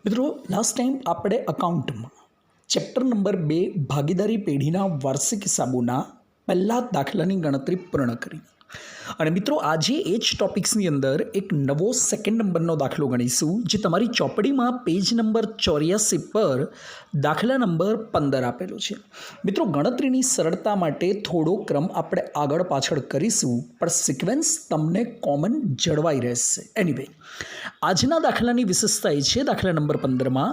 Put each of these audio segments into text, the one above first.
મિત્રો last time આપણે અકાઉન્ટમાં ચેપ્ટર નંબર 2 ભાગીદારી પેઢીના વાર્ષિક હિસાબોના પહેલા દાખલાની ગણતરી પૂર્ણ કરી અને મિત્રો આજે એ જ ટોપિક્સની અંદર એક નવો સેકન્ડ નંબરનો દાખલો ગણીશું જે તમારી ચોપડીમાં પેજ નંબર 84 પર દાખલા નંબર 15 આપેલો છે. મિત્રો ગણતરીની સરળતા માટે થોડો ક્રમ આપણે આગળ પાછળ કરીશું પણ સિક્વન્સ તમને કોમન જળવાઈ રહેશે. એનીવે આજના દાખલાની વિશેષતા એ છે દાખલા નંબર 15માં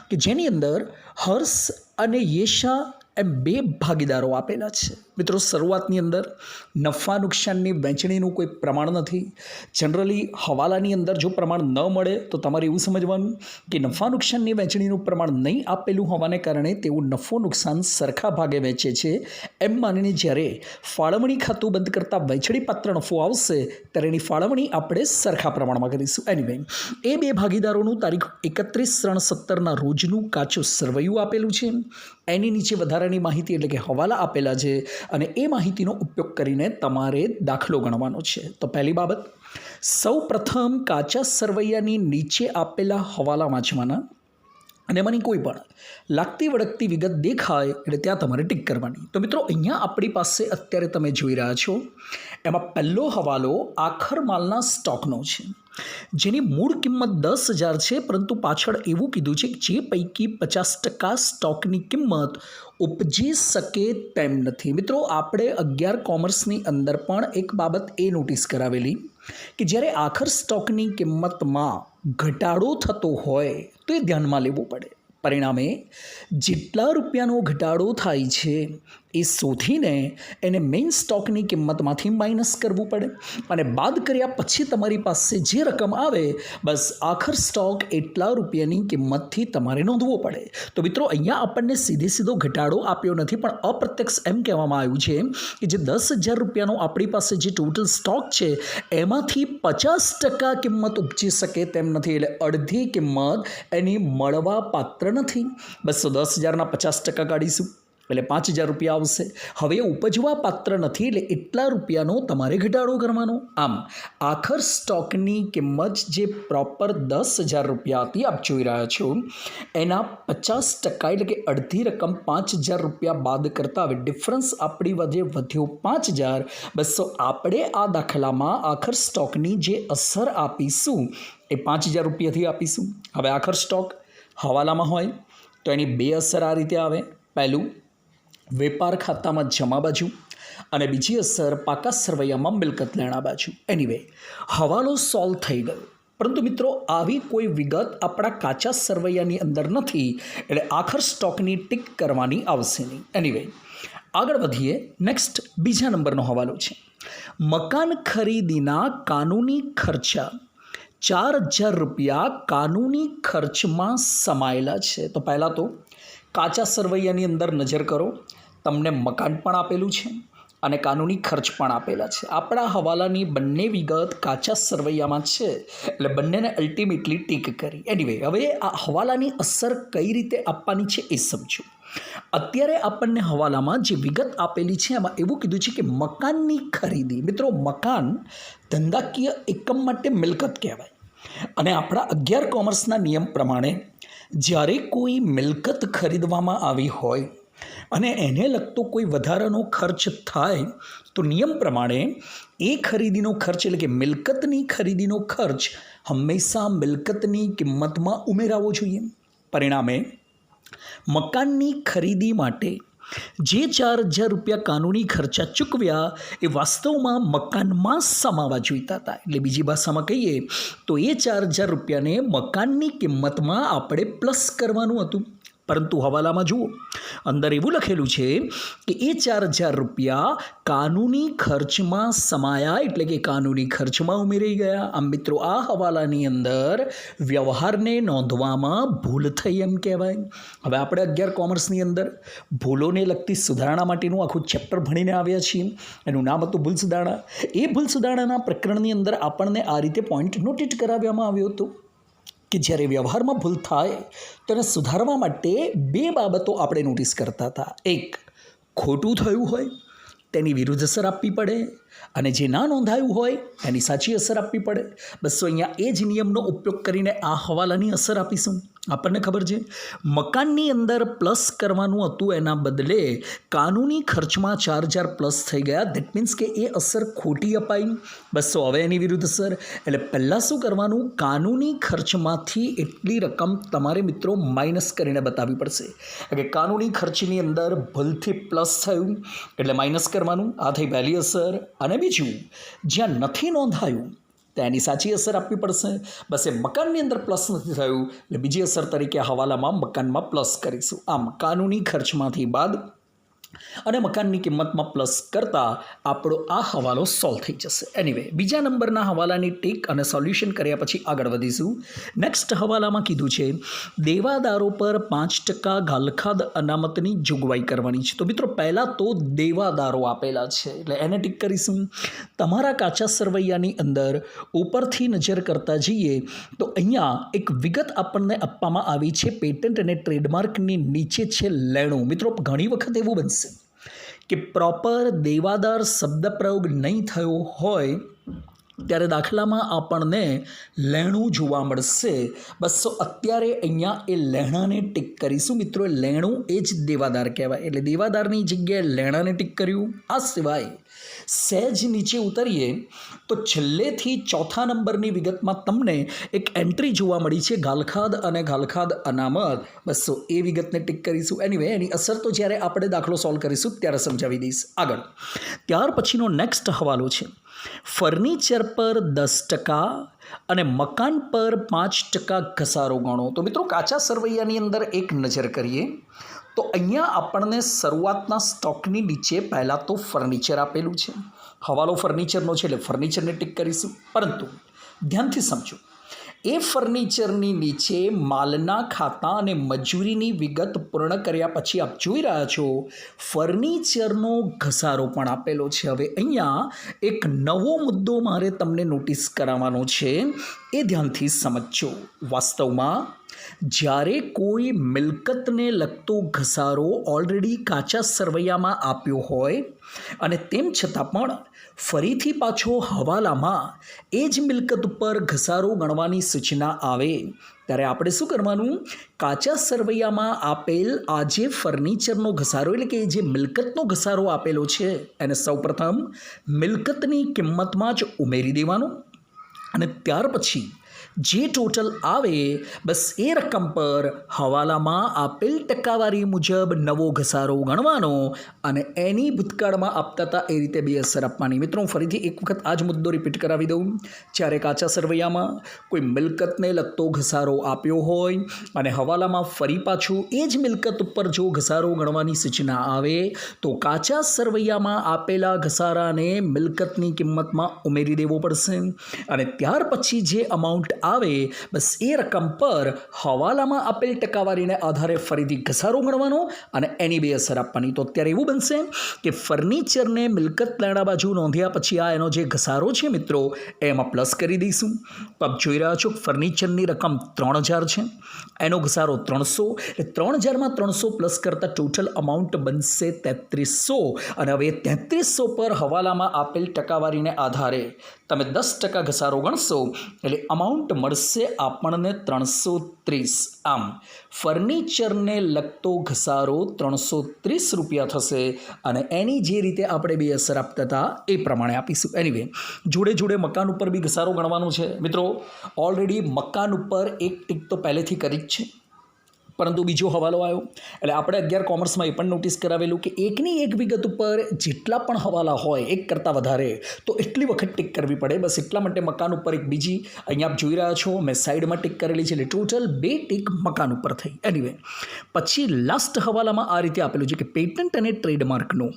કે જેની અંદર હર્ષ અને યેશા એમ બે ભાગીદારો આપેલા છે. મિત્રો શરૂઆતની અંદર નફા નુકસાનની વહેંચણીનું કોઈ પ્રમાણ નથી. જનરલી હવાલાની અંદર જો પ્રમાણ ન મળે તો તમારે એવું સમજવાનું કે નફા નુકસાનની વહેંચણીનું પ્રમાણ નહીં આપેલું હોવાને કારણે તેઓ નફો નુકસાન સરખા ભાગે વહેંચે છે એમ માનીને જ્યારે ફાળવણી ખાતું બંધ કરતાં વહેંચણી પાત્ર નફો આવશે ત્યારે એની ફાળવણી આપણે સરખા પ્રમાણમાં કરીશું. એનીવે એ બે ભાગીદારોનું તારીખ 31/3/17 રોજનું કાચું સરવૈયું આપેલું છે. એની નીચે વધારાની માહિતી એટલે કે હવાલા આપેલા છે અને એ માહિતીનો ઉપયોગ કરીને તમારે દાખલો ગણવાનો છે. તો પહેલી બાબત, સૌ પ્રથમ કાચા સરવૈયાની નીચે આપેલા હવાલા વાંચવાના અને એમાંની કોઈ પણ લાગતી વળગતી વિગત દેખાય એટલે ત્યાં તમારે ટીક કરવાની. તો મિત્રો અહીંયા આપણી પાસે અત્યારે તમે જોઈ રહ્યા છો એમાં પહેલો હવાલો આખર માલના સ્ટોકનો છે જેની મૂળ કિંમત 10,000 છે પરંતુ પાછળ એવું કીધું છે કે જે પૈકી 50% સ્ટોકની કિંમત ઉપજી શકે તેમ નથી. મિત્રો આપણે 11 કોમર્સની અંદર પણ એક બાબત એ નોટિસ કરાવેલી કે જ્યારે આખર સ્ટોકની કિંમતમાં ઘટાડો થતો હોય તો એ ધ્યાનમાં લેવું પડે. પરિણામે જેટલા રૂપિયાનો ઘટાડો થાય છે એ શોધીને એને મેઇન સ્ટોકની કિંમતમાંથી માઇનસ કરવું પડે અને બાદ કર્યા પછી તમારી પાસે જે રકમ આવે બસ આખર સ્ટોક એટલા રૂપિયાની કિંમતથી તમારે નોંધવો પડે. તો મિત્રો અહીંયા આપણને સીધો ઘટાડો આપ્યો નથી પણ અપ્રત્યક્ષ એમ કહેવામાં આવ્યું છે કે જે 10,000 રૂપિયાનો આપણી પાસે જે ટોટલ સ્ટોક છે એમાંથી 50% કિંમત ઉપજી શકે તેમ નથી એટલે અડધી કિંમત એની મળવા પાત્ર નથી. 210,000ના 50% કાઢીશું એટલે 5,000 રૂપિયા આવશે. હવે ઉપજવા પાત્ર નથી એટલે એટલા રૂપિયાનો તમારે ઘટાડો કરવાનો. આમ આખર સ્ટોકની કિંમત જે પ્રોપર 10,000 રૂપિયા હતી આપ જોઈ રહ્યા છો એના 50% એટલે કે અડધી રકમ 5,000 રૂપિયા બાદ કરતા હવે ડિફરન્સ આપણી વચ્ચે વધ્યો 5,000. બસો આપણે આ દાખલામાં આખર સ્ટોકની જે અસર આપીશું એ 5,000 રૂપિયાથી આપીશું. હવે આખર સ્ટોક હવાલામાં હોય તો એની બે અસર આ રીતે આવે. પહેલું, વેપાર ખાતામાં જમા બાજુ અને બીજી અસર પાકા સરવૈયામાં મિલકત લેણા બાજુ. એનીવે હવાલો સોલ્વ થઈ ગયો પરંતુ મિત્રો આવી કોઈ વિગત આપણા કાચા સરવૈયાની અંદર નથી એટલે આખર સ્ટોકની ટીક કરવાની આવશે નહીં. એનીવે આગળ વધીએ. નેક્સ્ટ બીજા નંબરનો હવાલો છે મકાન ખરીદીના કાનૂની ખર્ચા 4,000 રૂપિયા કાનૂની ખર્ચમાં સમાયેલા છે. તો પહેલાં તો કાચા સરવૈયાની અંદર નજર કરો, તમને મકાન પણ આપેલું છે અને કાનૂની ખર્ચ પણ આપેલા છે. આપણા હવાલાની બંને વિગત કાચા સરવૈયામાં છે એટલે બંનેને અલ્ટિમેટલી ટીક કરી. એનીવે હવે આ હવાલાની અસર કઈ રીતે આપવાની છે એ સમજો. અત્યારે આપણને હવાલામાં જે વિગત આપેલી છે એમાં એવું કીધું છે કે મકાનની ખરીદી. મિત્રો મકાન ધંધાકીય એકમ માટે મિલકત કહેવાય અને આપણા 11 કોમર્સના નિયમ પ્રમાણે જ્યારે કોઈ મિલકત ખરીદવામાં આવી હોય અને એને લગતો કોઈ વધારાનો ખર્ચ થાય તો નિયમ પ્રમાણે એ ખરીદીનો ખર્ચ એટલે કે મિલકતની ખરીદીનો ખર્ચ હંમેશા મિલકતની કિંમતમાં ઉમેરાવો જોઈએ. પરિણામે મકાનની ખરીદી માટે જે 4,000 રૂપિયા કાનૂની ખર્ચા ચૂકવ્યા એ વાસ્તવમાં મકાનમાં સમાવા જોઈતા હતા. એટલે બીજી ભાષામાં કહીએ તો એ 4,000 રૂપિયાને મકાનની કિંમતમાં આપણે પ્લસ કરવાનું હતું. પરંતુ હવાલામાં જુઓ અંદર એવું લખેલું છે કે એ 4,000 રૂપિયા કાનૂની ખર્ચમાં સમાયા એટલે કે કાનૂની ખર્ચમાં ઉમેરાઈ ગયા. આમ મિત્રો આ હવાલાની અંદર વ્યવહારને નોંધવામાં ભૂલ થઈ એમ કહેવાય. હવે આપણે 11 કોમર્સની અંદર ભૂલોને લગતી સુધારણા માટેનું આખું ચેપ્ટર ભણીને આવ્યા છીએ. એનું નામ હતું ભૂલ સુધારણા. એ ભૂલ સુધારણાના પ્રકરણની અંદર આપણને આ રીતે પોઈન્ટ નોટેટ કરાવવામાં આવ્યો હતો કે જ્યારે વ્યવહારમાં ભૂલ થાય તો એને સુધારવા માટે બે બાબતો આપણે નોટિસ કરતા હતા. એક, ખોટું થયું હોય તેની વિરુદ્ધ અસર આપવી પડે અને જે ના નોંધાયું હોય એની સાચી અસર આપવી પડે. બસ અહીંયા એ જ નિયમનો ઉપયોગ કરીને આ હવાલાની અસર આપીશું. આપણને ખબર છે મકાનની અંદર પ્લસ કરવાનું હતું, એના બદલે કાનૂની ખર્ચમાં 4,000 પ્લસ થઈ ગયા. દેટ મીન્સ કે એ અસર ખોટી અપાઈ. બસ તો હવે એની વિરુદ્ધ અસર. એટલે પહેલાં શું કરવાનું, કાનૂની ખર્ચમાંથી એટલી રકમ તમારે મિત્રો માઇનસ કરીને બતાવવી પડશે. કે કાનૂની ખર્ચની અંદર ભૂલથી પ્લસ થયું એટલે માઇનસ કરવાનું. આ થઈ પહેલી અસર. અને બીજું, જ્યાં નથી નોંધાયું તેની સાચી અસર આપવી પડશે. બસ એ મકાનની અંદર પ્લસ નથી થયું એટલે બીજી અસર તરીકે હવાલામાં મકાનમાં પ્લસ કરીશું. આમ કાનૂની ખર્ચમાંથી બાદ અને મકાનની કિંમતમાં પ્લસ કરતાં આપણો આ હવાલો સોલ્વ થઈ જશે. એનીવે, બીજા નંબરના હવાલાની ટીક અને સોલ્યુશન કર્યા પછી આગળ વધીશું. નેક્સ્ટ હવાલામાં કીધું છે દેવાદારો પર 5% ગાલખાદ અનામતની જોગવાઈ કરવાની છે. તો મિત્રો પહેલાં તો દેવાદારો આપેલા છે એટલે એને ટીક કરીશું. તમારા કાચા સરવૈયાની અંદર ઉપરથી નજર કરતા જઈએ તો અહીંયા એક વિગત આપણને આપવામાં આવી છે. પેટન્ટ અને ટ્રેડમાર્કની નીચે છે લેણું. મિત્રો ઘણી વખત એવું બનશે કે પ્રોપર દેવાદાર શબ્દ પ્રયોગ નહીં થયો હોય ત્યારે દાખલામાં આપણને લેણું જોવા મળશે. બસ અત્યારે અહીંયા એ લેણાને ટીક કરીશું. મિત્રો લેણું એ જ દેવાદાર કહેવાય એટલે દેવાદારની જગ્યાએ લેણાને ટીક કર્યું. આ સિવાય સહેજ નીચે ઉતરીએ તો છેલ્લેથી ચોથા નંબરની વિગતમાં તમને એક એન્ટ્રી જોવા મળી છે ગાલખાદ અને ગાલખાદ અનામત. બસ એ વિગતને ટીક કરીશું. એનીવે એની અસર તો જ્યારે આપણે દાખલો સોલ્વ કરીશું ત્યારે સમજાવી દઈશ. આગળ ત્યાર પછીનો નેક્સ્ટ હવાલો છે ફર્નિચર પર 10% અને મકાન પર 5% ઘસારો ગણો. તો મિત્રો કાચા સરવૈયાની અંદર એક નજર કરીએ તો અહીંયા આપણને શરૂઆતના સ્ટોકની નીચે પહેલાં તો ફર્નિચર આપેલું છે. હવાલો ફર્નિચરનો છે એટલે ફર્નિચરને ટીક કરીશું. પરંતુ ધ્યાનથી સમજો, એ ફર્નિચરની નીચે માલના ખાતા અને મજૂરીની વિગત પૂર્ણ કર્યા પછી આપ જોઈ રહ્યા છો ફર્નિચરનો ઘસારો પણ આપેલો છે. હવે અહીંયા એક નવો મુદ્દો મારે તમને નોટિસ કરાવવાનો છે, એ ધ્યાનથી સમજજો. વાસ્તવમાં જ્યારે કોઈ મિલકતને લગતો ઘસારો ઓલરેડી કાચા સરવૈયામાં આપ્યો હોય અને તેમ છતાં પણ ફરીથી પાછો હવાલામાં એ જ મિલકત ઉપર ઘસારો ગણવાની સૂચના આવે ત્યારે આપણે શું કરવાનું, કાચા સરવૈયામાં આપેલ આ જે ફર્નિચરનો ઘસારો એટલે કે જે મિલકતનો ઘસારો આપેલો છે એને સૌપ્રથમ મિલકતની કિંમતમાં જ ઉમેરી દેવાનું અને ત્યાર પછી જે ટોટલ આવે બસ એ રકમ પર હવાલામાં આપેલ ટકાવારી મુજબ નવો ઘસારો ગણવાનો અને એની ભૂતકાળમાં આપતા હતા એ રીતે બે અસર આપવાની. મિત્રો હું ફરીથી એક વખત આ જ મુદ્દો રિપીટ કરાવી દઉં. જ્યારે કાચા સરવૈયામાં કોઈ મિલકતને લગતો ઘસારો આપ્યો હોય અને હવાલામાં ફરી પાછું એ જ મિલકત ઉપર જો ઘસારો ગણવાની સૂચના આવે તો કાચા સરવૈયામાં આપેલા ઘસારાને મિલકતની કિંમતમાં ઉમેરી દેવો પડશે અને ત્યાર પછી જે અમાઉન્ટ આવે બસ એ રકમ પર હવાલામાં આપેલ ટકાવારીને આધારે ફરીથી ઘસારો ગણવાનો અને એની બે અસર આપવાની. તો અત્યારે એવું બનશે કે ફર્નિચરને મિલકત લેણા બાજુ નોંધ્યા પછી આ એનો જે ઘસારો છે મિત્રો એમાં પ્લસ કરી દઈશું. તો આપ જોઈ રહ્યા છો ફર્નિચરની રકમ 3,000 છે, એનો ઘસારો 300 એટલે 3,000માં 300 પ્લસ કરતાં ટોટલ અમાઉન્ટ બનશે 3,300 અને હવે 3,300 પર હવાલામાં આપેલ ટકાવારીને આધારે તમે 10% ઘસારો ગણશો એટલે અમાઉન્ટ મળશે આપણને 330. આમ ફર્નિચરને લગતો ઘસારો 330 રૂપિયા થશે અને એની જે રીતે આપણે બે અસર આપતા હતા એ પ્રમાણે આપીશું. એનીવે જોડે જોડે મકાન ઉપર બી ઘસારો ગણવાનો છે. મિત્રો ઓલરેડી મકાન ઉપર એક ટીક તો પહેલેથી કરી જ છે, પરંતુ બીજો હવાલો આવ્યો એટલે આપણે 11 કોમર્સમાં એ પણ નોટિસ કરાવેલું કે એકની એક વિગત ઉપર જેટલા પણ હવાલા હોય એક કરતાં વધારે તો એટલી વખત ટીક કરવી પડે. બસ એટલા માટે મકાન ઉપર એક બીજી અહીંયા આપ જોઈ રહ્યા છો મેં સાઈડમાં ટીક કરેલી છે એટલે ટોટલ 2 ટીક મકાન ઉપર થઈ. એનીવે પછી લાસ્ટ હવાલામાં આ રીતે આપેલું છે કે પેટન્ટ અને ટ્રેડમાર્કનો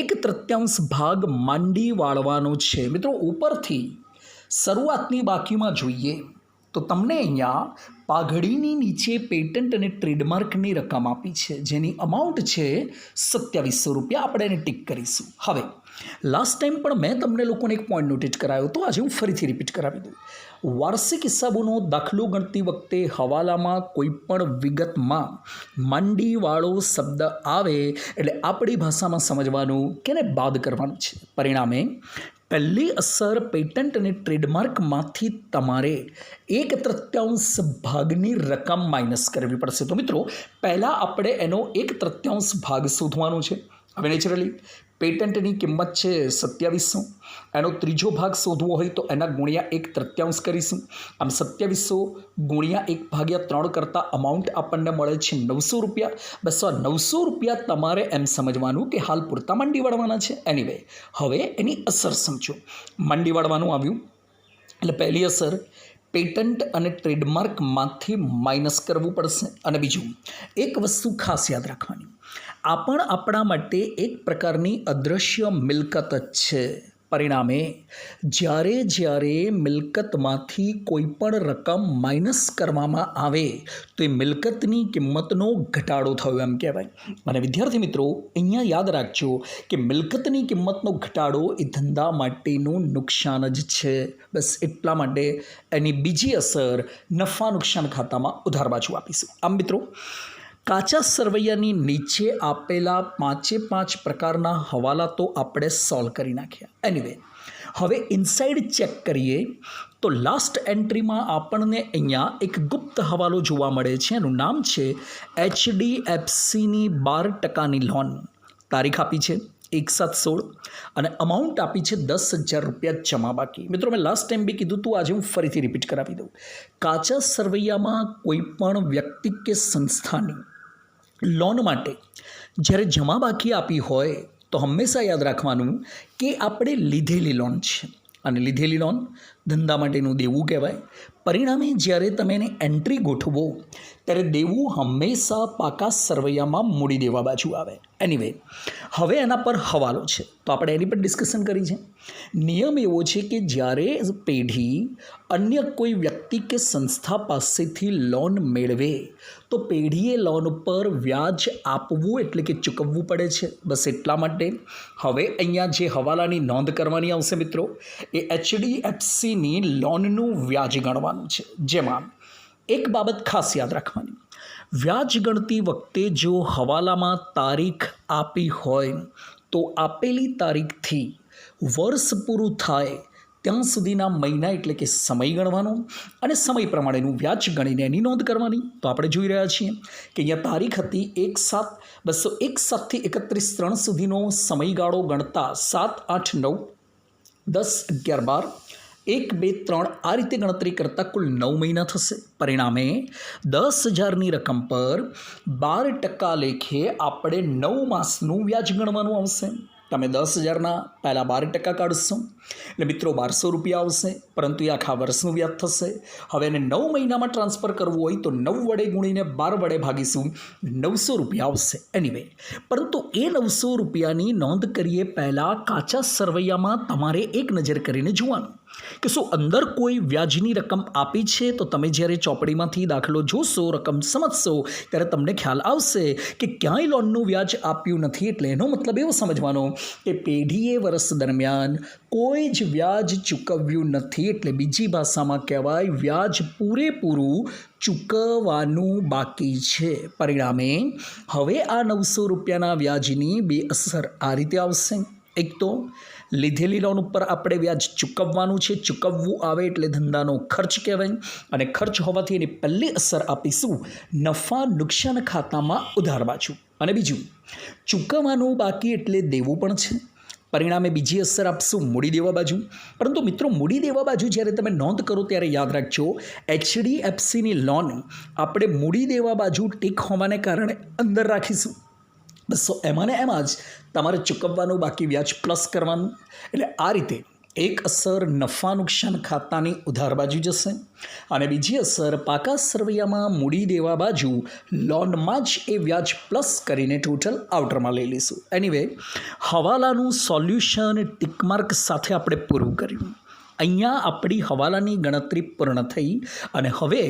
1/3 ભાગ માંડી વાળવાનો છે. મિત્રો ઉપરથી શરૂઆતની બાકીમાં જોઈએ તો તમને અહીંયા પાઘડીની નીચે પેટન્ટ અને ટ્રેડમાર્કની રકમ આપી છે જેની અમાઉન્ટ છે 2700 રૂપિયા. આપણે એને ટીક કરીશું. હવે લાસ્ટ ટાઈમ પણ મેં તમને લોકોને એક પોઈન્ટ નોટિસ કરાયો તો આજે હું ફરીથી રિપીટ કરાવી દઉં. વાર્ષિક હિસાબોનો દાખલો ગણતી વખતે હવાલામાં કોઈ પણ વિગતમાં માંડીવાળો શબ્દ આવે એટલે આપણી ભાષામાં સમજવાનું કે એને બાદ કરવાનું છે. પરિણામે પહેલી અસર પેટન્ટ અને ટ્રેડમાર્કમાંથી તમારે 1/3 ભાગની રકમ માઇનસ કરવી પડશે. તો મિત્રો પહેલાં આપણે એનો 1/3 ભાગ શોધવાનો છે. હવે નેચરલી પેટન્ટની કિંમત છે 2700, એનો ત્રીજો ભાગ શોધવો હોય તો એના ગુણ્યા 1/3 કરીશું. આમ 2700 ગુણ્યા 1/3 કરતાં અમાઉન્ટ આપણને મળે છે 900 રૂપિયા. બસ આ 900 રૂપિયા તમારે એમ સમજવાનું કે હાલ પૂરતા મંડી વાળવાના છે. એનીવે હવે એની અસર સમજો. મંડી વાળવાનું આવ્યું એટલે પહેલી અસર પેટન્ટ અને ટ્રેડમાર્કમાંથી માઇનસ કરવું પડશે. અને બીજું એક વસ્તુ ખાસ યાદ રાખવાની, આ પણ આપણા માટે એક પ્રકારની અદૃશ્ય મિલકત જ છે. પરિણામે જ્યારે મિલકતમાંથી કોઈ પણ રકમ માઇનસ કરવામાં આવે તો એ મિલકતની કિંમતનો ઘટાડો થયો એમ કહેવાય. અને વિદ્યાર્થી મિત્રો અહીંયા યાદ રાખજો કે મિલકતની કિંમતનો ઘટાડો એ ધંધા માટેનું નુકસાન જ છે. બસ એટલા માટે એની બીજી અસર નફા નુકસાન ખાતામાં ઉધાર બાજુ આપીશું. આમ મિત્રો કાચા સરવૈયાની નીચે આપેલા 5 પ્રકારના હવાલા તો આપણે સોલ્વ કરી નાખ્યા. એનીવે હવે ઇનસાઇડ ચેક કરીએ તો લાસ્ટ એન્ટ્રીમાં આપણને અહીંયા એક ગુપ્ત હવાલો જોવા મળે છે. એનું નામ છે HDFCની 12% લોન. તારીખ આપી છે 1/7/16 અને અમાઉન્ટ આપી છે 10,000 રૂપિયા જમા બાકી. મિત્રો મેં લાસ્ટ ટાઈમ બી કીધું હતું, આજે હું ફરીથી રિપીટ કરાવી દઉં. કાચા સરવૈયામાં કોઈ પણ વ્યક્તિ કે સંસ્થાની લોન માટે જ્યારે જમા બાકી આપી હોય તો હંમેશા યાદ રાખવાનું કે આપણે લીધેલી લોન છે અને લીધેલી લોન ધંધા માટેનું દેવું કહેવાય. પરિણામે જ્યારે તમે એની એન્ટ્રી ગોઠવો ત્યારે દેવું હંમેશા પાકા સરવૈયામાં મૂડી દેવા બાજુ આવે. એનીવે હવે એના પર હવાલો છે તો આપણે એની પર ડિસ્કશન કરી છે. નિયમ એવો છે કે જ્યારે પેઢી અન્ય કોઈ વ્યક્તિ કે સંસ્થા પાસેથી લોન મેળવે તો પેઢીએ લોન પર વ્યાજ આપવું એટલે કે ચૂકવવું પડે છે. બસ એટલા માટે હવે અહીંયા જે હવાલાની નોંધ કરવાની આવશે મિત્રો એ HDFCની લોનનું વ્યાજ ગણવાનું છે. જેમાં એક બાબત ખાસ યાદ રાખવાની, વ્યાજ ગણતી વખતે જો હવાલામાં તારીખ આપી હોય તો આપેલી તારીખથી વર્ષ પૂરું થાય ત્યાં સુધીના મહિના એટલે કે સમય ગણવાનો અને સમય પ્રમાણેનું વ્યાજ ગણીને એની નોંધ કરવાની. તો આપણે જોઈ રહ્યા છીએ કે અહીંયા તારીખ હતી 1/7/201 થી 31/3 સુધીનો સમયગાળો ગણતા 7, 8, 9, 10, 11, 12, 1, 2, 3 આ રીતે ગણતરી કરતાં કુલ 9 મહિના થશે. પરિણામે 10,000ની રકમ પર 12% લેખે આપણે 9 માસનું વ્યાજ ગણવાનું આવશે. તમે 10,000ના પહેલાં 12% કાઢશો એટલે મિત્રો 1200 રૂપિયા આવશે, પરંતુ એ આખા વર્ષનું વ્યાજ થશે. હવે એને 9 મહિનામાં ટ્રાન્સફર કરવું હોય તો 9 વડે ગુણીને 12 વડે ભાગીશું, 900 રૂપિયા આવશે. એનીવે પરંતુ એ 900 રૂપિયાની નોંધ કરીએ પહેલાં કાચા સરવૈયામાં તમારે એક નજર કરીને જોવાનું કે શું અંદર કોઈ વ્યાજની રકમ આપી છે. તો તમે જ્યારે ચોપડીમાંથી દાખલો જોશો, રકમ સમજશો ત્યારે તમને ખ્યાલ આવશે કે ક્યાંય લોનનું વ્યાજ આપ્યું નથી. એટલે એનો મતલબ એવો સમજવાનો કે પેઢીએ વર્ષ દરમિયાન કોઈ જ વ્યાજ ચૂકવ્યું નથી. એટલે બીજી ભાષામાં કહેવાય વ્યાજ પૂરેપૂરું ચૂકવવાનું બાકી છે. પરિણામે હવે આ 900 રૂપિયાના વ્યાજની બે અસર આ રીતે આવશે. એક તો લીધેલી લોન ઉપર આપણે વ્યાજ ચૂકવવાનું છે, ચૂકવવું આવે એટલે ધંધાનો ખર્ચ કહેવાય અને ખર્ચ હોવાથી એની પહેલી અસર આપીશું નફા નુકસાન ખાતામાં ઉધાર બાજુ. અને બીજું ચૂકવવાનું બાકી એટલે દેવું પણ છે. પરિણામે બીજી અસર આપશું મૂડી દેવા બાજુ. પરંતુ મિત્રો મૂડી દેવા બાજુ જ્યારે તમે નોંધ કરો ત્યારે યાદ રાખજો HDFCની લોન આપણે મૂડી દેવા બાજુ ટીક હોવાને કારણે અંદર રાખીશું. બસ એમાં ને એમાં જ તમારે ચૂકવવાનું બાકી વ્યાજ પ્લસ કરવાનું. એટલે આ રીતે એક અસર નફા નુકસાન ખાતાની ઉધાર બાજુ જશે અને બીજી અસર પાકા સરવૈયામાં મૂડી દેવા બાજુ લોનમાં જ એ વ્યાજ પ્લસ કરીને ટોટલ આઉટરમાં લઈ લઈશું. એનીવે હવાલાનું સોલ્યુશન ટિકમાર્ક સાથે આપણે પૂરું કર્યું. અહીંયા આપણી હવાલાની ગણતરી પૂર્ણ થઈ અને હવે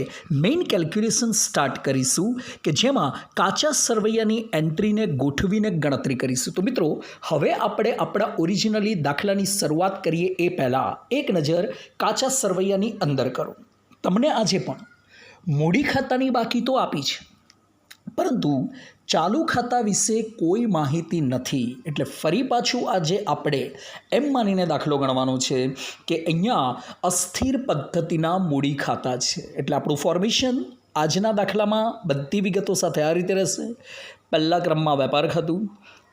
મેઇન કેલ્ક્યુલેશન સ્ટાર્ટ કરીશું કે જેમાં કાચા સરવૈયાની એન્ટ્રીને ગોઠવીને ગણતરી કરીશું. તો મિત્રો હવે આપણે આપણા ઓરિજિનલી દાખલાની શરૂઆત કરીએ એ પહેલાં એક નજર કાચા સરવૈયાની અંદર કરો. તમને આજે પણ મૂડી ખાતાની બાકી તો આપી છે, પરંતુ ચાલુ ખાતા વિશે કોઈ માહિતી નથી. એટલે ફરી પાછું આજે આપણે એમ માનીને દાખલો ગણવાનો છે કે અહીંયા અસ્થિર પદ્ધતિના મૂડી ખાતા છે. એટલે આપણું ફોર્મેશન આજના દાખલામાં બધી વિગતો સાથે આ રીતે રહેશે. પહેલા ક્રમમાં વેપાર ખાતું,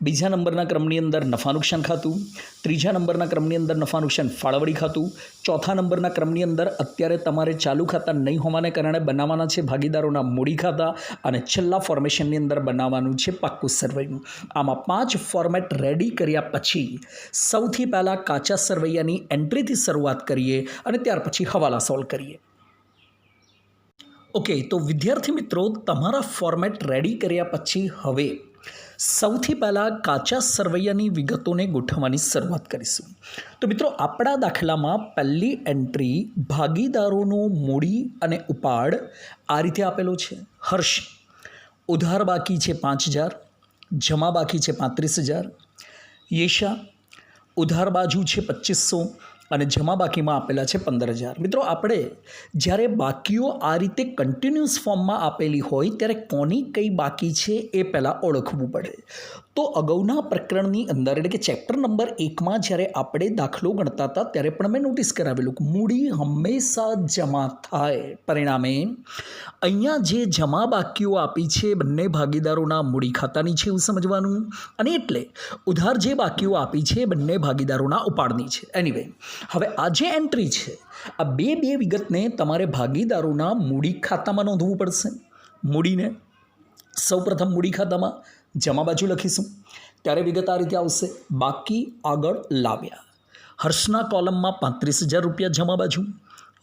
બીજા નંબરના ક્રમની અંદર નફા નુકસાન ખાતું, ત્રીજા નંબરના ક્રમની અંદર નફા નુકસાન ફાળવણી ખાતું, ચોથા નંબરના ક્રમની અંદર અત્યારે તમારે ચાલુ ખાતા નહીં હોવાને કારણે બનાવવાના છે ભાગીદારોના મૂડી ખાતા, અને છેલ્લા ફોર્મેશનની અંદર બનાવવાનું છે પાક્કું સરવૈયું. આમાં 5 ફોર્મેટ રેડી કર્યા પછી સૌથી પહેલાં કાચા સરવૈયાની એન્ટ્રીથી શરૂઆત કરીએ અને ત્યાર પછી હવાલા સોલ્વ કરીએ. ઓકે, તો વિદ્યાર્થી મિત્રો, તમારા ફોર્મેટ રેડી કર્યા પછી હવે સૌથી પહેલાં કાચા સરવૈયાની વિગતોને ગોઠવવાની શરૂઆત કરીશું. તો મિત્રો, આપણા દાખલામાં પહેલી એન્ટ્રી ભાગીદારોનો મૂડી અને ઉપાડ આ રીતે આપેલો છે. હર્ષ ઉધાર બાકી છે 5000, જમા બાકી છે 35000. યેશા ઉધાર બાજુ છે 2500 અને જમા બાકીમાં આપેલા છે 15000. મિત્રો, આપણે જ્યારે બાકીઓ આ રીતે કન્ટિન્યુઅસ ફોર્મમાં આપેલી હોય ત્યારે કોની કઈ બાકી છે એ પહેલાં ઓળખવું પડે. તો અગાઉના પ્રકરણની અંદર એટલે કે ચેપ્ટર નંબર 1માં જ્યારે આપણે દાખલો ગણતા હતા ત્યારે પણ મેં નોટિસ કરાવેલું કે મૂડી હંમેશા જમા થાય. પરિણામે અહીંયા જે જમા બાકીઓ આપી છે બંને ભાગીદારોના મૂડી ખાતાની છે એવું સમજવાનું, અને એટલે ઉધાર જે બાકીઓ આપી છે બંને ભાગીદારોના ઉપાડની છે. એનીવે, હવે આ જે એન્ટ્રી છે આ બે વિગતને તમારે ભાગીદારોના મૂડી ખાતામાં નોંધવું પડશે. મૂડીને સૌપ્રથમ મૂડી ખાતામાં જમા બાજુ લખીશું, ત્યારે વિગત આ રીતે આવશે. બાકી આગળ લાવ્યા. હર્ષના કોલમમાં 35000 રૂપિયા જમા બાજુ,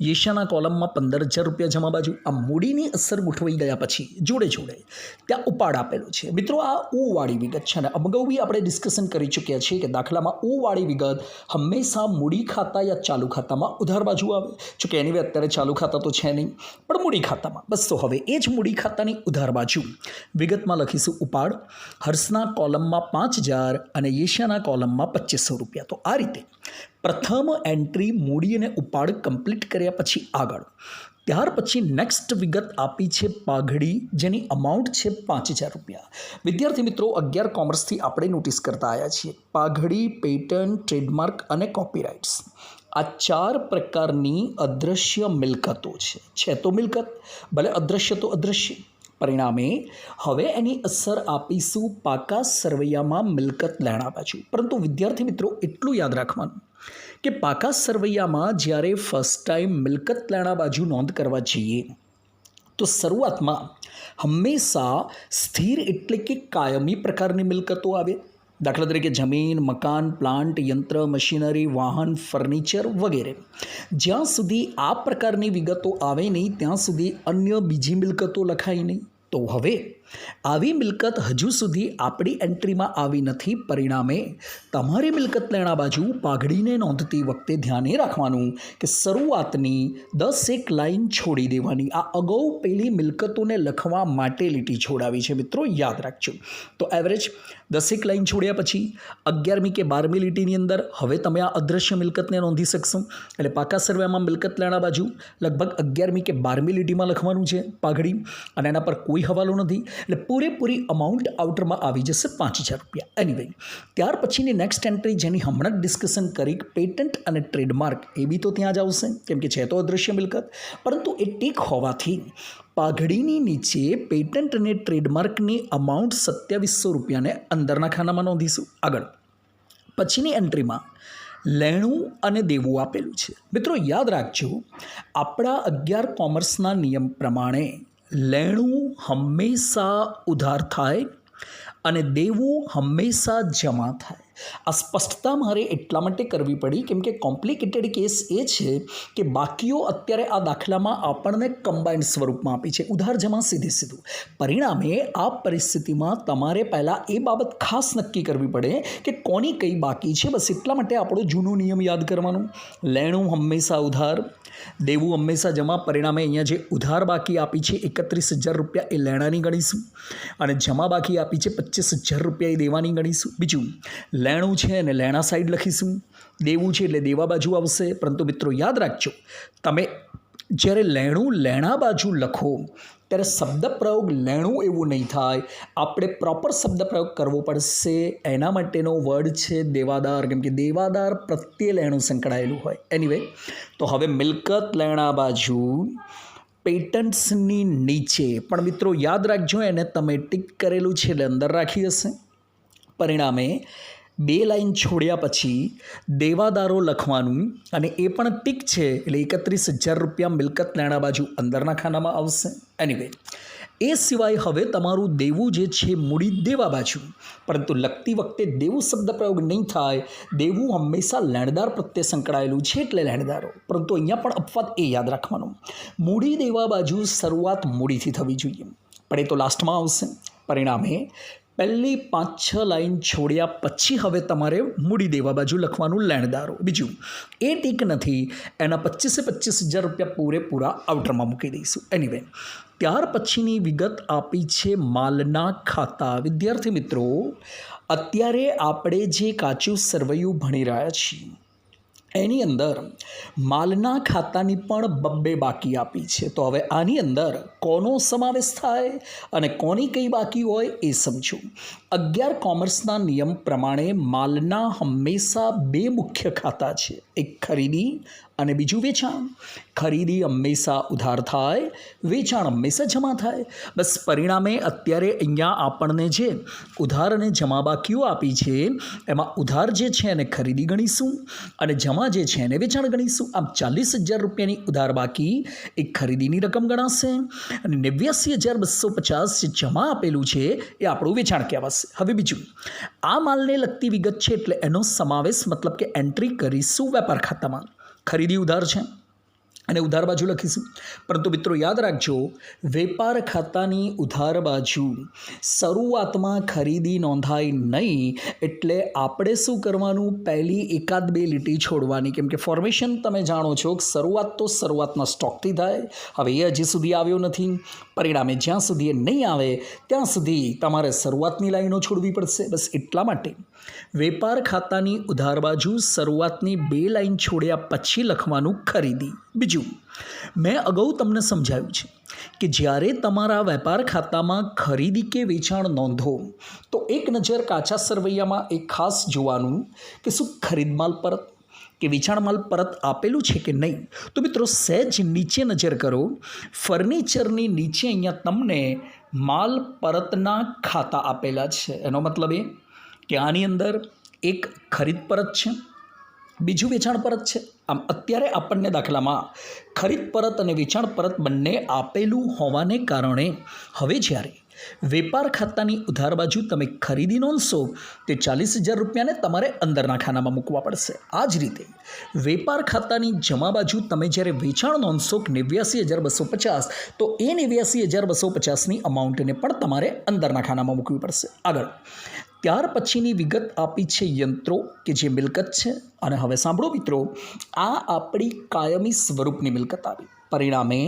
યેશાના કોલમમાં 15000 રૂપિયા જમા બાજુ. આ મૂડીની અસર ગોઠવાઈ ગયા પછી જોડે જોડે ત્યાં ઉપાડ આપેલો છે. મિત્રો, આ ઓવાળી વિગત છે ને અગાઉ બી આપણે ડિસ્કશન કરી ચૂક્યા છીએ કે દાખલામાં ઓવાળી વિગત હંમેશા મૂડી ખાતા યા ચાલુ ખાતામાં ઉધાર બાજુ આવે. જો કે એની અત્યારે ચાલુ ખાતા તો છે નહીં, પણ મૂડી ખાતામાં બસ. તો હવે એ જ મૂડી ખાતાની ઉધાર બાજુ વિગતમાં લખીશું ઉપાડ. હર્ષના કોલમમાં 5000 અને યેશાના કોલમમાં 2500 રૂપિયા. તો આ રીતે પ્રથમ એન્ટ્રી મૂડી અને ઉપાડ કમ્પ્લીટ કર્યા પછી આગળ ત્યાર પછી નેક્સ્ટ વિગત આપી છે પાઘડી, જેની અમાઉન્ટ છે 5000 રૂપિયા. વિદ્યાર્થી મિત્રો, 11 કોમર્સથી આપણે નોટિસ કરતા આવ્યા છીએ પાઘડી, પેટન્ટ, ટ્રેડમાર્ક અને કોપીરાઇટ્સ આ 4 પ્રકારની અદૃશ્ય મિલકતો છે તો મિલકત, ભલે અદૃશ્ય તો અદૃશ્ય. પરિણામે હવે એની અસર આપીશું પાકા સરવૈયામાં મિલકત લેણા બાજુ. પરંતુ વિદ્યાર્થી મિત્રો, એટલું યાદ રાખવાનું કે પાકા સરવૈયામાં જ્યારે ફર્સ્ટ ટાઈમ મિલકત લેણા બાજુ નોંધ કરવા જઈએ તો શરૂઆતમાં હંમેશા સ્થિર એટલે કે કાયમી પ્રકારની મિલકતો આવે. દાખલા તરીકે જમીન, મકાન, પ્લાન્ટ, યંત્ર, મશીનરી, વાહન, ફર્નિચર વગેરે. જ્યાં સુધી આ પ્રકારની વિગતો આવે નહીં ત્યાં સુધી અન્ય બીજી મિલકતો લખાય નહીં. તો હવે આવી મિલકત હજુ સુધી આપણી એન્ટ્રીમાં આવી નથી. પરિણામે તમારી મિલકત લેણા બાજુ પાઘડીને નોંધતી વખતે ધ્યાને રાખવાનું કે શરૂઆતની 10 લાઈન છોડી દેવાની. આ અગાઉ પેલી મિલકતોને લખવા માટે લીટી છોડાવી છે મિત્રો, યાદ રાખજો. તો એવરેજ 10 લાઈન છોડ્યા પછી 11મી કે 12મી લીટીની અંદર હવે તમે આ અદૃશ્ય મિલકતને નોંધી શકશો. એટલે પાકા સરવૈયામાં મિલકત લેણા બાજુ લગભગ 11મી કે 12મી લીટીમાં લખવાનું છે પાઘડી, અને એના પર કોઈ હવાલો નથી. એટલે પૂરેપૂરી અમાઉન્ટ આઉટરમાં આવી જશે 5000 રૂપિયા. એનીવે, ત્યાર પછીની નેક્સ્ટ એન્ટ્રી જેની હમણાં જ ડિસ્કશન કરી પેટન્ટ અને ટ્રેડમાર્ક, એ બી તો ત્યાં જ આવશે કેમ કે છે તો અદૃશ્ય મિલકત, પરંતુ એ ટીક હોવાથી પાઘડીની નીચે પેટન્ટ અને ટ્રેડમાર્કની અમાઉન્ટ 2700 રૂપિયાને અંદરના ખાનામાં નોંધીશું. આગળ પછીની એન્ટ્રીમાં લેણું અને દેવું આપેલું છે. મિત્રો યાદ રાખજો, આપણા 11 કોમર્સના નિયમ પ્રમાણે લેણું હંમેશા ઉધાર થાય અને દેવું હંમેશા જમા થાય. આ સ્પષ્ટતા મારે એટલા માટે કરવી પડી કેમ કે કોમ્પ્લિકેટેડ કેસ એ છે કે બાકીઓ અત્યારે આ દાખલામાં આપણને કમ્બાઇન્ડ સ્વરૂપમાં આપી છે, ઉધાર જમા સીધું. પરિણામે આ પરિસ્થિતિમાં તમારે પહેલાં એ બાબત ખાસ નક્કી કરવી પડે કે કોની કઈ બાકી છે. બસ એટલા માટે આપણો જૂનો નિયમ યાદ કરવાનો. લેણું હંમેશા ઉધાર, દેવું હંમેશા જમા. પરિણામે અહીંયા જે ઉધાર બાકી આપી છે 31000 રૂપિયા એ લેણાની ગણીશું, અને જમા બાકી આપી છે 25000 રૂપિયા એ દેવાની ગણીશું. બીજું લેણું છે અને લેણા સાઈડ લખીશું, દેવું છે એટલે દેવા બાજુ આવશે. પરંતુ મિત્રો યાદ રાખજો, તમે જ્યારે લેણું લેણા બાજુ લખો ત્યારે શબ્દપ્રયોગ લેણું એવું નહીં થાય, આપણે પ્રોપર શબ્દપ્રયોગ કરવો પડશે. એના માટેનો વર્ડ છે દેવાદાર, કેમ કે દેવાદાર પ્રત્યે લેણું સંકળાયેલું હોય. એનીવે, તો હવે મિલકત લેણા બાજુ પેટન્ટ્સની નીચે, પણ મિત્રો યાદ રાખજો એને તમે ટીક કરેલું છે એટલે અંદર રાખી હશે. પરિણામે 2 લાઈન છોડ્યા પછી દેવાદારો લખવાનું, અને એ પણ ટીક છે એટલે 31,000 રૂપિયા મિલકત લેણા બાજુ અંદરના ખાનામાં આવશે. એનીવે, એ સિવાય હવે તમારું દેવું જે છે મૂડી દેવા બાજુ, પરંતુ લખતી વખતે દેવું શબ્દ પ્રયોગ નહીં થાય. દેવું હંમેશા લેણદાર પ્રત્યે સંકળાયેલું છે એટલે લેણદારો, પરંતુ અહીંયા પણ અપવાદ એ યાદ રાખવાનું, મૂડી દેવા બાજુ શરૂઆત મૂડીથી થવી જોઈએ, પણ એ તો લાસ્ટમાં આવશે. પરિણામે પહેલી 5-6 લાઈન છોડ્યા પછી હવે તમારે મૂડી દેવા બાજુ લખવાનું લેણદારો. બીજું, એ ટીક નથી એના 25,000 રૂપિયા પૂરેપૂરા આઉટરમાં મૂકી દઈશું. એનીવે, ત્યાર પછીની વિગત આપી છે માલના ખાતા. વિદ્યાર્થી મિત્રો, અત્યારે આપણે જે કાચું સરવૈયું ભણી રહ્યા છીએ એની અંદર માલના ખાતાની પણ 2 બાકી આપી છે. તો હવે આની અંદર કોનો સમાવેશ થાય અને કોની કઈ બાકી હોય એ સમજો. 11 કોમર્સના નિયમ પ્રમાણે માલના હંમેશા 2 મુખ્ય ખાતા છે, એક ખરીદી અને બીજું વેચાણ. ખરીદી હંમેશા ઉધાર થાય, વેચાણ હંમેશા જમા થાય. બસ પરિણામે અત્યારે અહીંયા આપણને જે ઉધાર અને જમા બાકીઓ આપી છે એમાં ઉધાર જે છે એને ખરીદી ગણીશું અને જમા જે છે એને વેચાણ ગણીશું. આમ 40,000 રૂપિયાની ઉધાર બાકી એ ખરીદીની રકમ ગણાશે અને 89,250 જે જમા આપેલું છે એ આપણું વેચાણ કહેવાશે. હવે બીજું, આ માલને લગતી વિગત છે એટલે એનો સમાવેશ મતલબ કે એન્ટ્રી કરીશું વેપાર ખાતામાં. ખરીદી ઉધાર છે અને ઉધાર બાજુ લખીશું. પરંતુ મિત્રો યાદ રાખજો, વેપાર ખાતાની ઉધાર બાજુ શરૂઆતમાં ખરીદી નોંધાય નહીં, એટલે આપણે શું કરવાનું, પહેલી 1-2 લીટી છોડવાની, કેમ કે ફોર્મેશન તમે જાણો છો કે શરૂઆત તો શરૂઆતના સ્ટોકથી થાય. હવે એ હજી સુધી આવ્યો નથી, પરિણામે જ્યાં સુધી એ નહીં આવે ત્યાં સુધી તમારે શરૂઆતની લાઈનો છોડવી પડશે. બસ એટલા માટે વેપાર ખાતાની ઉધાર બાજુ શરૂઆતની 2 લાઈન છોડ્યા પછી લખવાનું ખરીદી. બીજું, મેં અગાઉ તમને સમજાવ્યું છે કે જ્યારે તમારા વેપાર ખાતામાં ખરીદી કે વેચાણ નોંધો તો એક નજર કાચા સરવૈયામાં એક ખાસ જોવાનું કે શું ખરીદ માલ પરત કે વેચાણ માલ પરત આપેલું છે કે નહીં. તો મિત્રો સહેજ નીચે નજર કરો, ફર્નિચરની નીચે અહીંયા તમને માલ પરતના ખાતા આપેલા છે. એનો મતલબ એ કે આની અંદર એક ખરીદ પરત છે, બીજું વેચાણ પરત છે. આમ અત્યારે આપણને દાખલામાં ખરીદ પરત અને વેચાણ પરત બંને આપેલું હોવાને કારણે હવે જ્યારે વેપાર ખાતાની ઉધાર બાજુ તમે ખરીદી નોંધશો તે 40,000 રૂપિયાને તમારે અંદરના ખાનામાં મૂકવા પડશે. આ જ રીતે વેપાર ખાતાની જમા બાજુ તમે જ્યારે વેચાણ નોંધશો 89,250, તો એ 89,250ની અમાઉન્ટને પણ તમારે અંદરના ખાનામાં મૂકવી પડશે. આગળ ત્યાર પછીની વિગત આપી છે યંત્રો કે જે મિલકત છે. અને હવે સાંભળો મિત્રો, આ આપણી કાયમી સ્વરૂપની મિલકત આવી, પરિણામે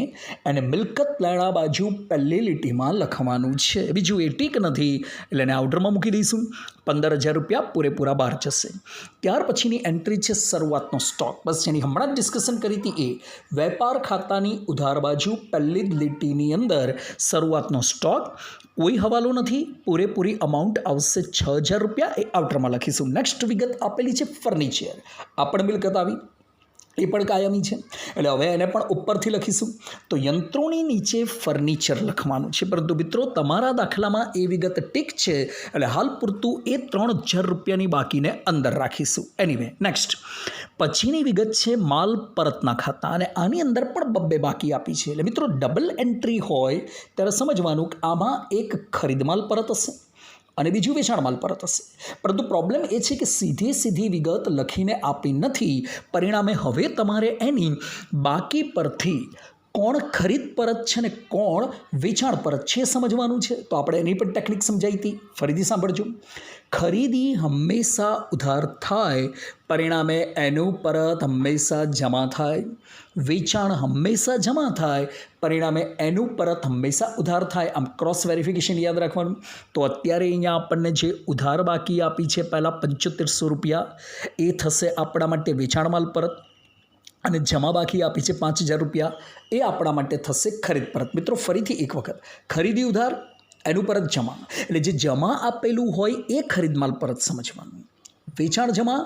એને મિલકત લેણા બાજુ પહેલી લીટીમાં લખવાનું છે. બીજું એ ટીક નથી એટલે એને આઉટરમાં મૂકી દઈશું. 15,000 રૂપિયા પૂરેપૂરા બહાર જશે. ત્યાર પછીની એન્ટ્રી છે શરૂઆતનો સ્ટોક. બસ જેની હમણાં જ ડિસ્કશન કરી હતી એ વેપાર ખાતાની ઉધાર બાજુ પહેલી જ લીટીની અંદર શરૂઆતનો સ્ટોક, કોઈ હવાલો નથી, પૂરેપૂરી અમાઉન્ટ આવશે 6,000 રૂપિયા, એ આઉટરમાં લખીશું. નેક્સ્ટ વિગત આપેલી છે ફર્નિચર. આ પણ મિલકત આવી, એ પણ કાયમી છે એટલે હવે એને પણ ઉપરથી લખીશું. તો યંત્રોની નીચે ફર્નિચર લખવાનું છે, પરંતુ મિત્રો તમારા દાખલામાં એ વિગત ટીક છે એટલે હાલ પૂરતું એ 3,000 રૂપિયાની બાકીને અંદર રાખીશું. એનીવે, નેક્સ્ટ પછીની વિગત છે માલ પરતના ખાતા, અને આની અંદર પણ 2 બાકી આપી છે. એટલે મિત્રો ડબલ એન્ટ્રી હોય ત્યારે સમજવાનું કે આમાં એક ખરીદ માલ પરત હશે અને બીજું વેચાણ માલ પરત હશે. પરંતુ પ્રોબ્લેમ એ છે કે સીધી વિગત લખીને આપી નથી, પરિણામે હવે તમારે એની બાકી પરથી કોણ ખરીદ પરત છે ને કોણ વેચાણ પરત છે સમજવાનું છે. તો આપણે એની પણ ટેકનિક સમજાવી હતી, ફરીથી સાંભળજો. ખરીદી હંમેશા ઉધાર થાય, પરિણામે એનું પરત હંમેશા જમા થાય. વેચાણ હંમેશા જમા થાય, પરિણામે એનું પરત હંમેશા ઉધાર થાય. આમ ક્રોસ વેરિફિકેશન યાદ રાખવાનું. તો અત્યારે અહીંયા આપણને જે ઉધાર બાકી આપી છે પહેલાં 7500 રૂપિયા, એ થશે આપણા માટે વેચાણ માલ પરત. અને જમા બાકી આપી છે 5,000 રૂપિયા, એ આપણા માટે થશે ખરીદ પરત. મિત્રો ફરીથી એક વખત, ખરીદી ઉધાર એનું પરત જમા, એટલે જે જમા આપેલું હોય એ ખરીદ માલ પરત સમજવાનું, વેચાણ જમા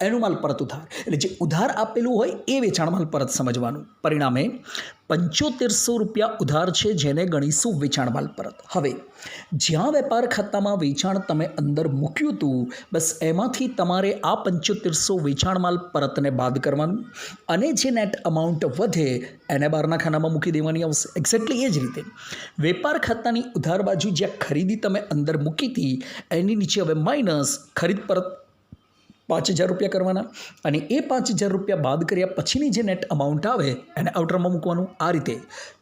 એનું માલ પરત ઉધાર, એટલે જે ઉધાર આપેલું હોય એ વેચાણ માલ પરત સમજવાનું. પરિણામે 7500 રૂપિયા ઉધાર છે, જેને ગણીશું વેચાણ માલ પરત. હવે જ્યાં વેપાર ખાતામાં વેચાણ તમે અંદર મૂક્યું હતું, બસ એમાંથી તમારે આ 7500 વેચાણ માલ પરતને બાદ કરવાનું, અને જે નેટ અમાઉન્ટ વધે એને બહારના ખાનામાં મૂકી દેવાની આવશે. એક્ઝેક્ટલી એ જ રીતે વેપાર ખાતાની ઉધાર બાજુ જ્યાં ખરીદી તમે અંદર મૂકી હતી એની નીચે હવે માઇનસ ખરીદ પરત 5,000 રૂપિયા કરવાના, અને એ 5,000 રૂપિયા બાદ કર્યા પછીની જે નેટ અમાઉન્ટ આવે એને આઉટરમાં મૂકવાનું. આ રીતે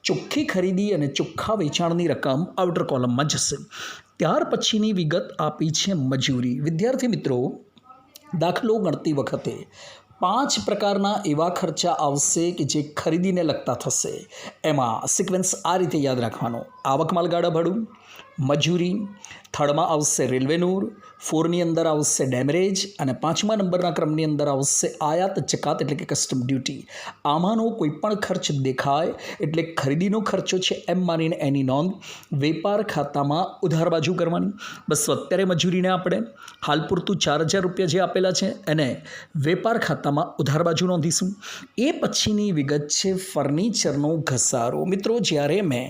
ચોખ્ખી ખરીદી અને ચોખ્ખા વેચાણની રકમ આઉટર કોલમમાં જશે. ત્યાર પછીની વિગત આપી છે મજૂરી. વિદ્યાર્થી મિત્રો, દાખલો ગણતી વખતે 5 પ્રકારના એવા ખર્ચા આવશે કે જે ખરીદીને લગતા થશે. એમાં સિક્વન્સ આ રીતે યાદ રાખવાનો: આવક માલગાડા ભાડું, મજૂરી, થર્ડમાં આવશે રેલવેનું, 4ની અંદર આવશે ડેમરેજ, અને 5મા નંબરના ક્રમની અંદર આવશે આયાત જકાત એટલે કે કસ્ટમ ડ્યુટી. આમાંનો કોઈ પણ ખર્ચ દેખાય એટલે ખરીદીનો ખર્ચો છે એમ માનીને એની નોંધ વેપાર ખાતામાં ઉધાર બાજુ કરવાની. બસ અત્યારે મજૂરીને આપણે હાલ પૂરતું 4,000 રૂપિયા જે આપેલા છે એને વેપાર ખાતામાં ઉધાર બાજુ નોંધીશું. એ પછીની વિગત છે ફર્નિચરનો ઘસારો. મિત્રો, જ્યારે મેં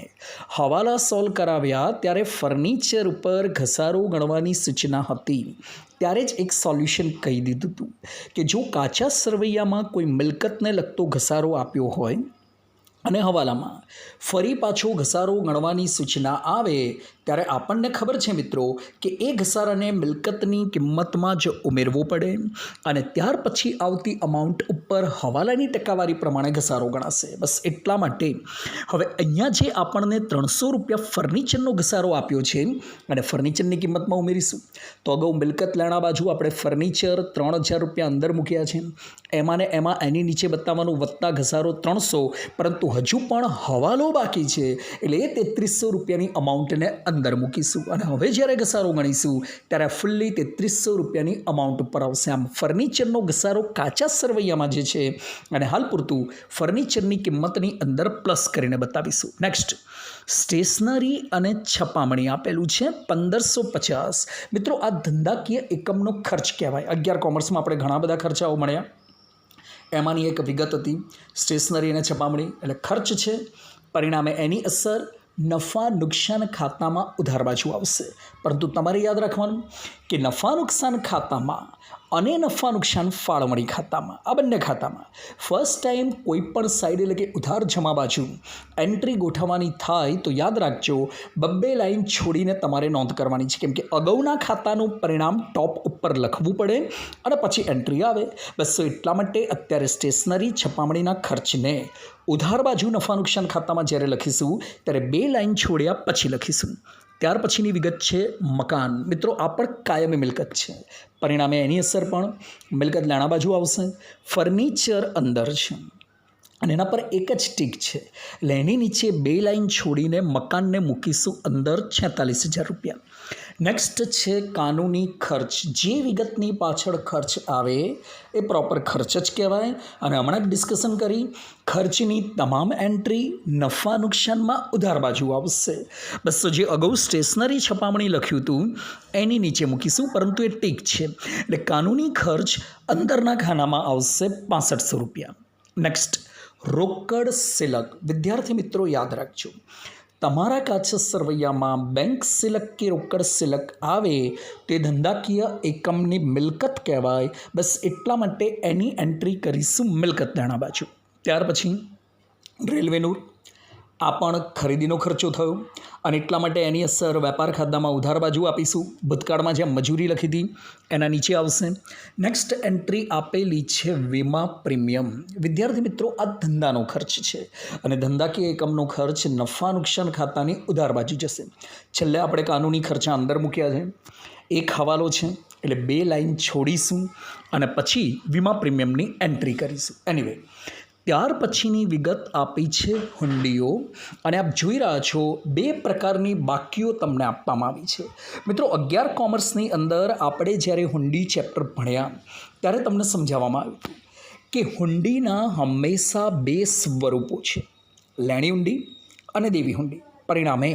હવાલા સોલ્વ કરાવ્યા ત્યારે ફર્નિચર ઉપર ઘસારો ગણવાની સૂચના હતી, ત્યારે જ એક સોલ્યુશન કહી દીધું હતું કે જો કાચા સરવૈયામાં કોઈ મિલકતને લગતો ઘસારો આપ્યો હોય અને હવાલામાં ફરી પાછો ઘસારો ગણવાની સૂચના આવે ત્યારે આપણને ખબર છે મિત્રો કે એ ઘસારાને મિલકતની કિંમતમાં જ ઉમેરવો પડે, અને ત્યાર પછી આવતી અમાઉન્ટ ઉપર હવાલાની ટકાવારી પ્રમાણે ઘસારો ગણાશે. બસ એટલા માટે હવે અહીંયા જે આપણને 300 રૂપિયા ફર્નિચરનો ઘસારો આપ્યો છે અને ફર્નિચરની કિંમતમાં ઉમેરીશું. તો અગાઉ મિલકત લેણા બાજુ આપણે ફર્નિચર 3,000 રૂપિયા અંદર મૂક્યા છે, એમાં ને એમાં એની નીચે બતાવવાનું વત્તા ઘસારો 300, પરંતુ હજુ પણ હવાલો બાકી છે એટલે એ 3300 રૂપિયાની અમાઉન્ટને અંદર મૂકીશું, અને હવે જ્યારે ઘસારો ગણીશું ત્યારે ફુલ્લી 3300 રૂપિયાની અમાઉન્ટ ઉપર આવશે. આમ ફર્નિચરનો ઘસારો કાચા સરવૈયામાં જે છે અને હાલ પૂરતું ફર્નિચરની કિંમતની અંદર પ્લસ કરીને બતાવીશું. નેક્સ્ટ, સ્ટેશનરી અને છપામણી આપેલું છે 1550. મિત્રો, આ ધંધાકીય એકમનો ખર્ચ કહેવાય. 11 કોમર્સમાં આપણે ઘણા બધા ખર્ચાઓ મળ્યા, એમાંની એક વિગત હતી સ્ટેશનરી અને છપામણી એટલે ખર્ચ છે. પરિણામે એની અસર નફા નુકસાન ખાતામાં ઉધાર બાજુ આવશે. પરંતુ તમારે યાદ રાખવાનું કે નફા નુકસાન ખાતામાં અને નફા નુકસાન ફાળવણી ખાતામાં, આ બંને ખાતામાં ફર્સ્ટ ટાઈમ કોઈ પણ સાઈડ એટલે કે ઉધાર જમા બાજુ એન્ટ્રી ગોઠવવાની થાય તો યાદ રાખજો 2 લાઈન છોડીને તમારે નોંધ કરવાની છે, કેમ કે અગાઉના ખાતાનું પરિણામ ટોપ ઉપર લખવું પડે અને પછી એન્ટ્રી આવે. બસ એટલા માટે અત્યારે સ્ટેશનરી છપામણીના ખર્ચને ઉધાર બાજુ નફા નુકસાન ખાતામાં જ્યારે લખીશું ત્યારે 2 લાઈન છોડ્યા પછી લખીશું. ત્યાર પછીની વિગત છે મકાન. મિત્રો, આ પણ કાયમી મિલકત છે, પરિણામે એની અસર પણ મિલકત લેણા બાજુ આવશે. ફર્નિચર અંદર છે અને એના પર એક જ ટીક છે એટલે એની નીચે 2 લાઈન છોડીને મકાનને મૂકીશું અંદર 46,000 રૂપિયા. નેક્સ્ટ છે કાનૂની ખર્ચ. જે વિગતની પાછળ ખર્ચ આવે એ પ્રોપર ખર્ચ જ કહેવાય, અને હમણાં જ ડિસ્કશન કરી ખર્ચની તમામ એન્ટ્રી નફા નુકસાનમાં ઉધાર બાજુ આવશે. બસ જે અગાઉ સ્ટેશનરી છપામણી લખ્યું હતું એની નીચે મૂકીશું, પરંતુ એ ટીક છે એટલે કાનૂની ખર્ચ અંદરના ખાનામાં આવશે 6500 રૂપિયા. નેક્સ્ટ, રોકડ સિલક. વિદ્યાર્થી મિત્રો, યાદ રાખજો, તમારા કાચા સરવૈયામાં બેંક સિલક કે રોકડ સિલક આવે તે ધંધાકીય એકમની મિલકત કહેવાય. બસ એટલા માટે એની એન્ટ્રી કરીશું મિલકત લેણા બાજુ. ત્યાર પછી રેલવેનું, આ પણ ખરીદીનો ખર્ચો થયો અને એટલા માટે એની અસર વેપાર ખાતામાં ઉધાર બાજુ આપીશું. ભૂતકાળમાં જ્યાં મજૂરી લખી હતી એના નીચે આવશે. નેક્સ્ટ એન્ટ્રી આપેલી છે વીમા પ્રીમિયમ. વિદ્યાર્થી મિત્રો, આ ધંધાનો ખર્ચ છે અને ધંધાકીય એકમનો ખર્ચ નફા નુકસાન ખાતાની ઉધાર બાજુ જશે. છેલ્લે આપણે કાનૂની ખર્ચા અંદર મૂક્યા છે, એક હવાલો છે એટલે 2 લાઈન છોડીશું અને પછી વીમા પ્રીમિયમની એન્ટ્રી કરીશું. એનીવે, ત્યાર પછીની વિગત આપી છે હુંડીઓ, અને આપ જોઈ રહ્યા છો 2 પ્રકારની બાકીઓ તમને આપવામાં આવી છે. મિત્રો, 11 કોમર્સની અંદર આપણે જ્યારે હુંડી ચેપ્ટર ભણ્યા ત્યારે તમને સમજાવવામાં આવ્યું કે હુંડીના હંમેશા બે સ્વરૂપો છે, લેણી હુંડી અને દેવી હુંડી. પરિણામે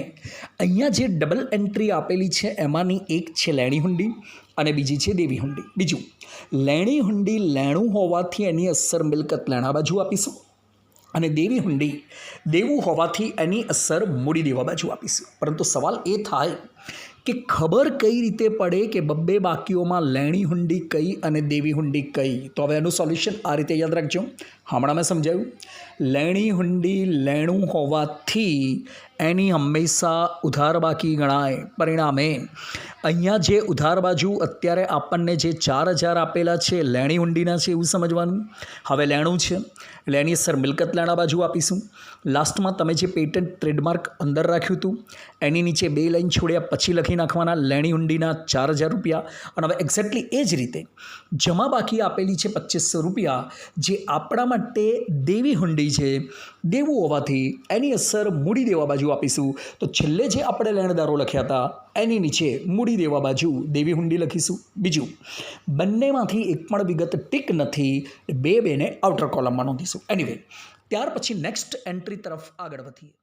અહીંયા જે ડબલ એન્ટ્રી આપેલી છે એમાંની એક છે લેણી હુંડી અને બીજી છે દેવી હુંડી. બીજું, લેણી હુંડી લેણું હોવાથી એની અસર મિલકત લેણા બાજુ આપીશું અને દેવી હુંડી દેવું હોવાથી એની અસર મૂડી દેવા બાજુ આપીશું. પરંતુ સવાલ એ થાય કે ખબર કઈ રીતે પડે કે બબ્બે બાકીઓમાં લેણી હુંડી કઈ અને દેવી હુંડી કઈ? તો હવે એનું સોલ્યુશન આ રીતે યાદ રાખજો. હમણાં મેં સમજાવ્યું, લેણી હુંડી લેણું હોવાથી એની હંમેશા ઉધાર બાકી ગણાય. પરિણામે અહીંયા જે ઉધાર બાજુ અત્યારે આપણને જે 4,000 આપેલા છે લેણી હુંડીના છે એવું સમજવાનું. હવે લેણું છે એટલે એની અસર મિલકત લેણા બાજુ આપીશું. લાસ્ટમાં તમે જે પેટન્ટ ટ્રેડમાર્ક અંદર રાખ્યું હતું એની નીચે 2 લાઈન છોડ્યા પછી લખી નાખવાના લેણી હુંડીના 4,000 રૂપિયા. અને હવે એક્ઝેક્ટલી એ જ રીતે જમા બાકી આપેલી છે 2,500 રૂપિયા, જે આપણા માટે દેવી હુંડી છે, દેવું હોવાથી એની અસર મૂડી દેવા બાજુ આપીશું. તો છેલ્લે જે આપણે લેણદારો લખ્યા હતા એની નીચે મૂડી દેવા બાજુ દેવી હુંડી લખીશું. બીજું, બંનેમાંથી એક પણ વિગત ટીક નથી, 2 ને આઉટર કોલમમાં નોંધીશું. એનીવે, ત્યાર પછી નેક્સ્ટ એન્ટ્રી તરફ આગળ વધીએ.